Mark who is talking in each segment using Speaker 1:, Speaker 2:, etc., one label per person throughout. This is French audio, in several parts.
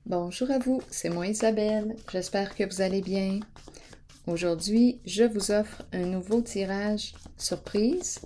Speaker 1: Bonjour à vous, c'est moi Isabelle, j'espère que vous allez bien. Aujourd'hui, je vous offre un nouveau tirage surprise.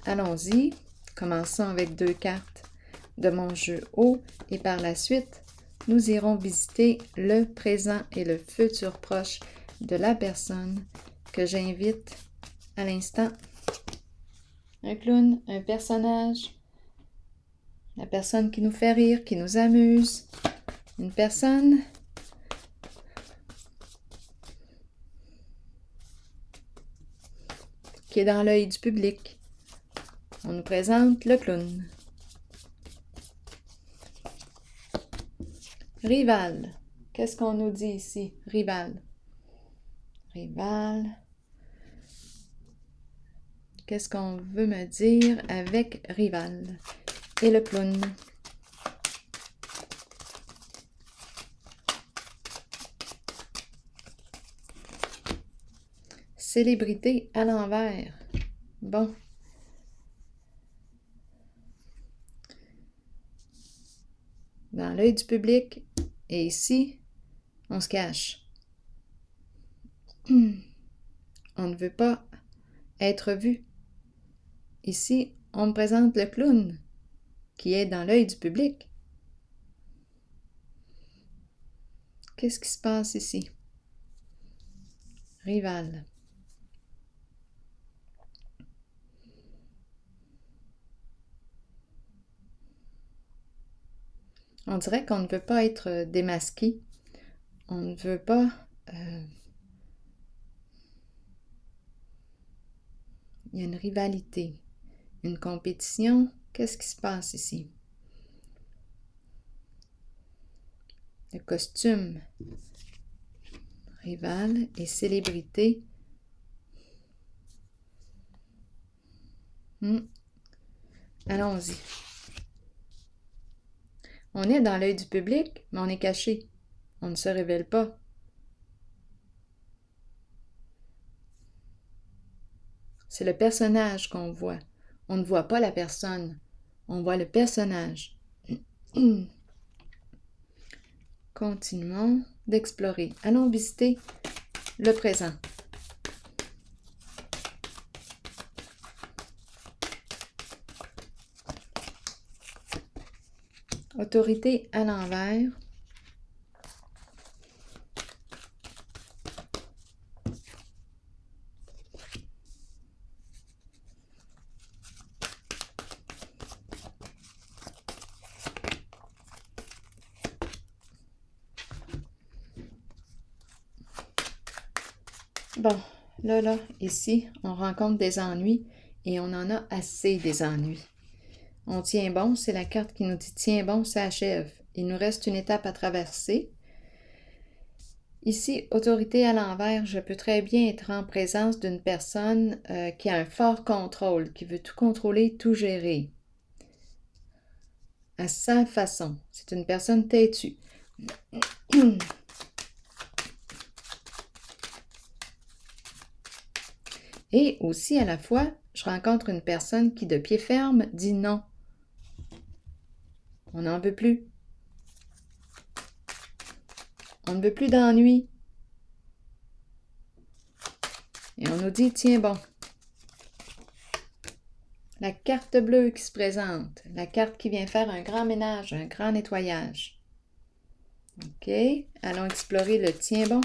Speaker 1: Allons-y, commençons avec 2 cartes de mon jeu haut et par la suite, nous irons visiter le présent et le futur proche de la personne que j'invite à l'instant. Un clown, un personnage, la personne qui nous fait rire, qui nous amuse, une personne qui est dans l'œil du public. On nous présente le clown. Rival. Qu'est-ce qu'on nous dit ici? Rival. Rival. Qu'est-ce qu'on veut me dire avec rival? Et le clown. Célébrité à l'envers. Bon. Dans l'œil du public. Et ici, on se cache. On ne veut pas être vu. Ici, on me présente le clown, qui est dans l'œil du public. Qu'est-ce qui se passe ici? Rival. On dirait qu'on ne veut pas être démasqué. On ne veut pas... Il y a une rivalité, une compétition. Qu'est-ce qui se passe ici? Le costume. Rival et célébrité. Allons-y. On est dans l'œil du public, mais on est caché. On ne se révèle pas. C'est le personnage qu'on voit. On ne voit pas la personne. On voit le personnage. Continuons d'explorer. Allons visiter le présent. Autorité à l'envers. Bon, là, ici, on rencontre des ennuis et on en a assez des ennuis. On tient bon, c'est la carte qui nous dit « Tiens bon, ça achève ». Il nous reste une étape à traverser. Ici, autorité à l'envers, je peux très bien être en présence d'une personne qui a un fort contrôle, qui veut tout contrôler, tout gérer. À sa façon. C'est une personne têtue. Et aussi, à la fois, je rencontre une personne qui, de pied ferme, dit non. On n'en veut plus. On ne veut plus d'ennui. Et on nous dit, tiens bon. La carte bleue qui se présente. La carte qui vient faire un grand ménage, un grand nettoyage. OK. Allons explorer le tiens bon.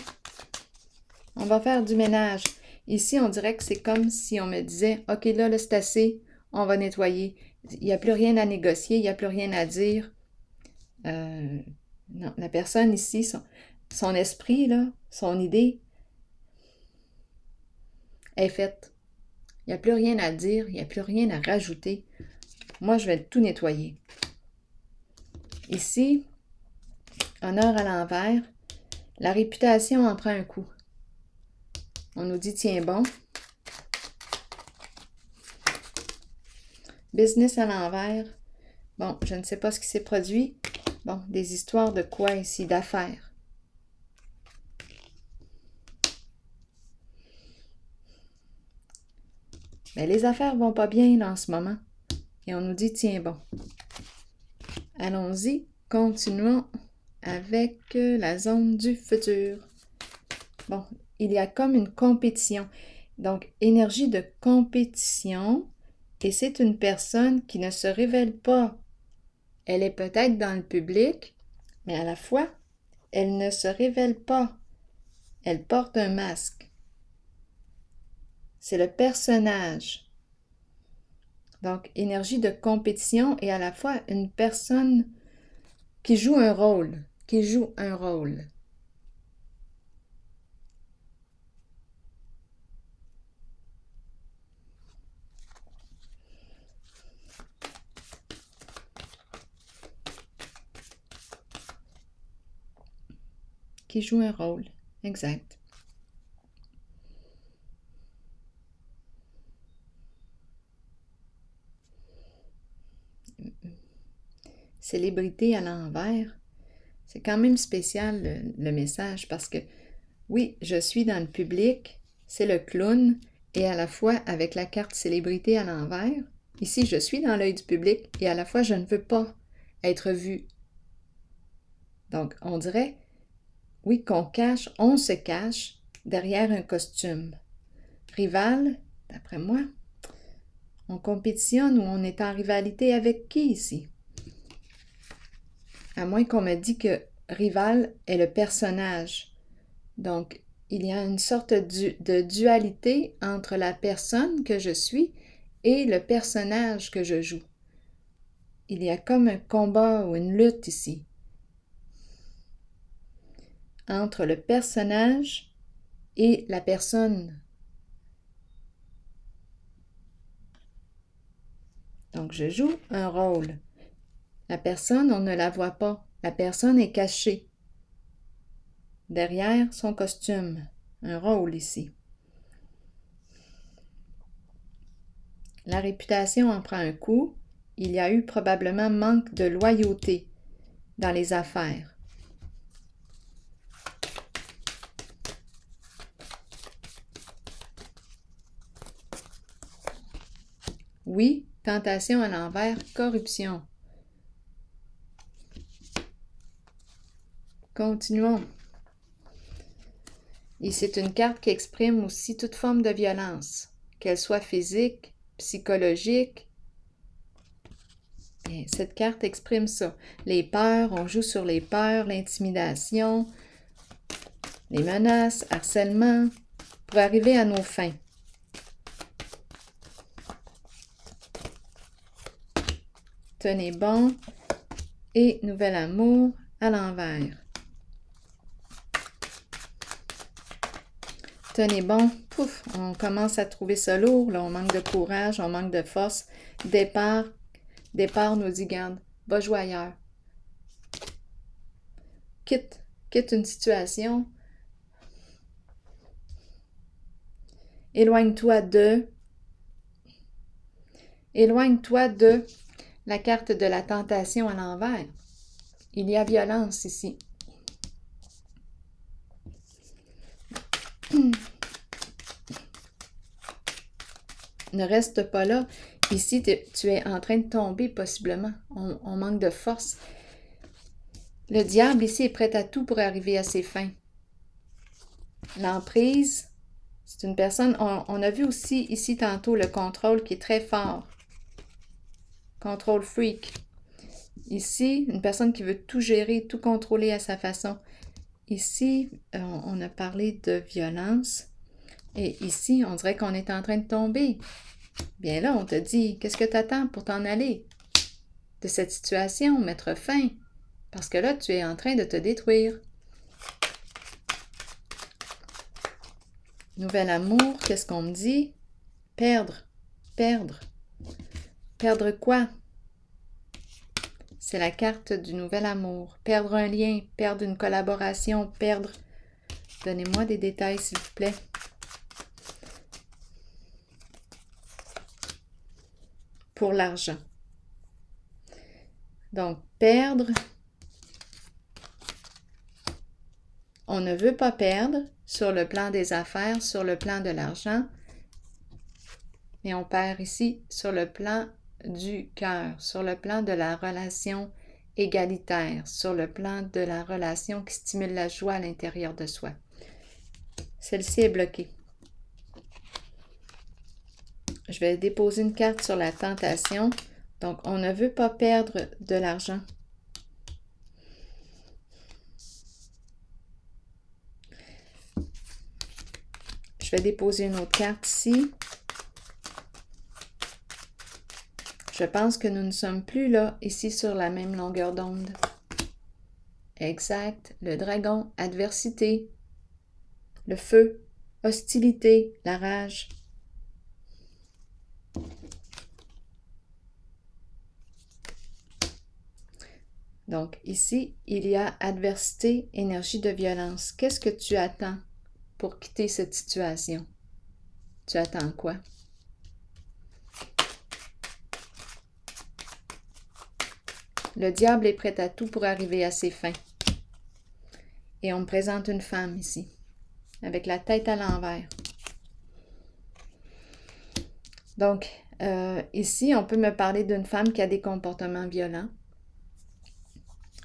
Speaker 1: On va faire du ménage. Ici, on dirait que c'est comme si on me disait, OK, là, c'est assez, on va nettoyer. Il n'y a plus rien à négocier, il n'y a plus rien à dire. Non, la personne ici, son esprit, là, son idée est faite. Il n'y a plus rien à dire, il n'y a plus rien à rajouter. Moi, je vais tout nettoyer. Ici, honneur à l'envers, la réputation en prend un coup. On nous dit, tiens bon. Business à l'envers. Bon, je ne sais pas ce qui s'est produit. Bon, des histoires de quoi ici? D'affaires. Mais les affaires vont pas bien là, en ce moment. Et on nous dit, tiens bon. Allons-y, continuons avec la zone du futur. Bon, il y a comme une compétition. Donc, énergie de compétition, et c'est une personne qui ne se révèle pas. Elle est peut-être dans le public, mais à la fois, elle ne se révèle pas. Elle porte un masque. C'est le personnage. Donc, énergie de compétition et à la fois une personne qui joue un rôle, qui joue un rôle. Qui joue un rôle, exact. Célébrité à l'envers, c'est quand même spécial le message parce que oui, je suis dans le public, c'est le clown, et à la fois avec la carte célébrité à l'envers, ici je suis dans l'œil du public et à la fois je ne veux pas être vu. Donc on dirait, oui, on se cache derrière un costume. Rival, d'après moi, on compétitionne ou on est en rivalité avec qui ici? À moins qu'on me dise que rival est le personnage. Donc, il y a une sorte de dualité entre la personne que je suis et le personnage que je joue. Il y a comme un combat ou une lutte ici entre le personnage et la personne. Donc, je joue un rôle. La personne, on ne la voit pas. La personne est cachée derrière son costume. Un rôle ici. La réputation en prend un coup. Il y a eu probablement manque de loyauté dans les affaires. Oui, tentation à l'envers, corruption. Continuons. Et c'est une carte qui exprime aussi toute forme de violence, qu'elle soit physique, psychologique. Bien, cette carte exprime ça. Les peurs, on joue sur les peurs, l'intimidation, les menaces, harcèlement, pour arriver à nos fins. Tenez bon et nouvel amour à l'envers. Tenez bon, pouf, on commence à trouver ça lourd, là, on manque de courage, on manque de force. Départ nous dit, garde, va jouer ailleurs. Quitte une situation. Éloigne-toi de la carte de la tentation à l'envers. Il y a violence ici. Ne reste pas là. Ici, tu es en train de tomber possiblement. On manque de force. Le diable ici est prêt à tout pour arriver à ses fins. L'emprise, c'est une personne, on a vu aussi ici tantôt le contrôle qui est très fort. Contrôle freak. Ici, une personne qui veut tout gérer, tout contrôler à sa façon. Ici, on a parlé de violence. Et ici, on dirait qu'on est en train de tomber. Bien là, on te dit, qu'est-ce que tu attends pour t'en aller de cette situation, mettre fin? Parce que là, tu es en train de te détruire. Nouvel amour, qu'est-ce qu'on me dit? Perdre. Perdre. Perdre quoi? C'est la carte du nouvel amour. Perdre un lien, perdre une collaboration, perdre... Donnez-moi des détails, s'il vous plaît. Pour l'argent. Donc, perdre. On ne veut pas perdre sur le plan des affaires, sur le plan de l'argent, mais on perd ici sur le plan du cœur, sur le plan de la relation égalitaire sur le plan de la relation qui stimule la joie à l'intérieur de soi. Celle-ci est bloquée. Je vais déposer une carte sur la tentation. Donc, on ne veut pas perdre de l'argent. Je vais déposer une autre carte ici. Je pense que nous ne sommes plus là, ici, sur la même longueur d'onde. Exact. Le dragon, adversité, le feu, hostilité, la rage. Donc, ici, il y a adversité, énergie de violence. Qu'est-ce que tu attends pour quitter cette situation? Tu attends quoi? Le diable est prêt à tout pour arriver à ses fins. Et on me présente une femme ici, avec la tête à l'envers. Donc, ici, on peut me parler d'une femme qui a des comportements violents.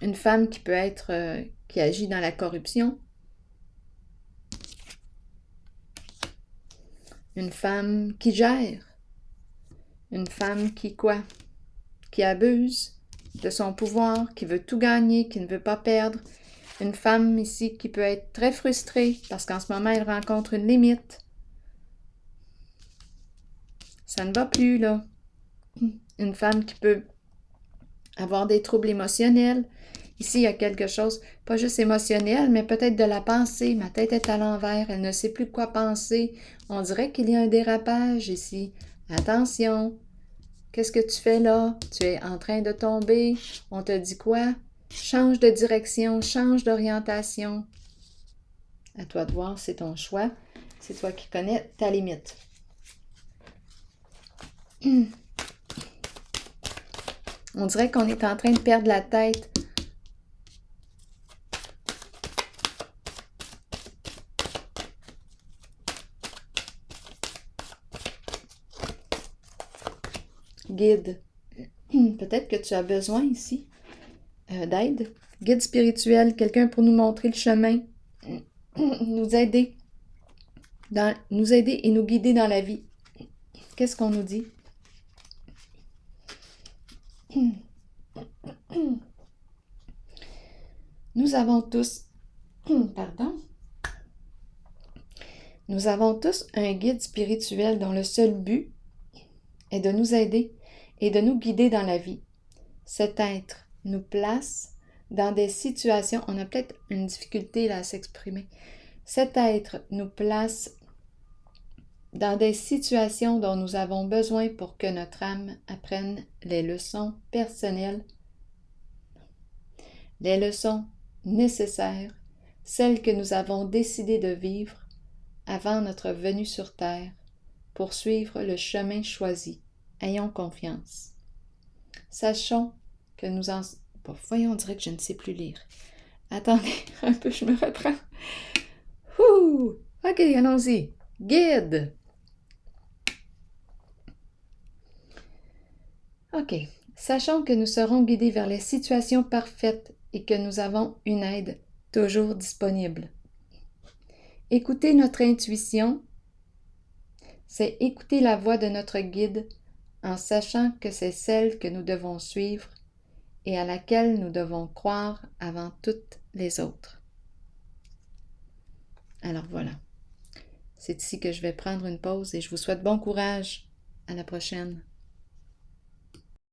Speaker 1: Une femme qui peut être, qui agit dans la corruption. Une femme qui gère. Une femme qui quoi? Qui abuse de son pouvoir, qui veut tout gagner, qui ne veut pas perdre. Une femme ici qui peut être très frustrée parce qu'en ce moment, elle rencontre une limite. Ça ne va plus, là. Une femme qui peut avoir des troubles émotionnels. Ici, il y a quelque chose, pas juste émotionnel, mais peut-être de la pensée. Ma tête est à l'envers, elle ne sait plus quoi penser. On dirait qu'il y a un dérapage ici. Attention! Qu'est-ce que tu fais là? Tu es en train de tomber. On te dit quoi? Change de direction, change d'orientation. À toi de voir, c'est ton choix. C'est toi qui connais ta limite. On dirait qu'on est en train de perdre la tête. Guide. Peut-être que tu as besoin ici d'aide. Guide spirituel, quelqu'un pour nous montrer le chemin, nous aider et nous guider dans la vie. Qu'est-ce qu'on nous dit? Nous avons tous, nous avons tous un guide spirituel dont le seul but est de nous aider et de nous guider dans la vie. Cet être nous place dans des situations, on a peut-être une difficulté là à s'exprimer. Cet être nous place dans des situations dont nous avons besoin pour que notre âme apprenne les leçons personnelles, les leçons nécessaires, celles que nous avons décidé de vivre avant notre venue sur Terre, pour suivre le chemin choisi. Ayons confiance. Sachons que nous en... Bon, voyons, on dirait que je ne sais plus lire. Attendez un peu, je me reprends. Ouh! OK, allons-y. Guide. OK. Sachons que nous serons guidés vers les situations parfaites et que nous avons une aide toujours disponible. Écouter notre intuition, c'est écouter la voix de notre guide en sachant que c'est celle que nous devons suivre et à laquelle nous devons croire avant toutes les autres. Alors voilà, c'est ici que je vais prendre une pause et je vous souhaite bon courage. À la prochaine.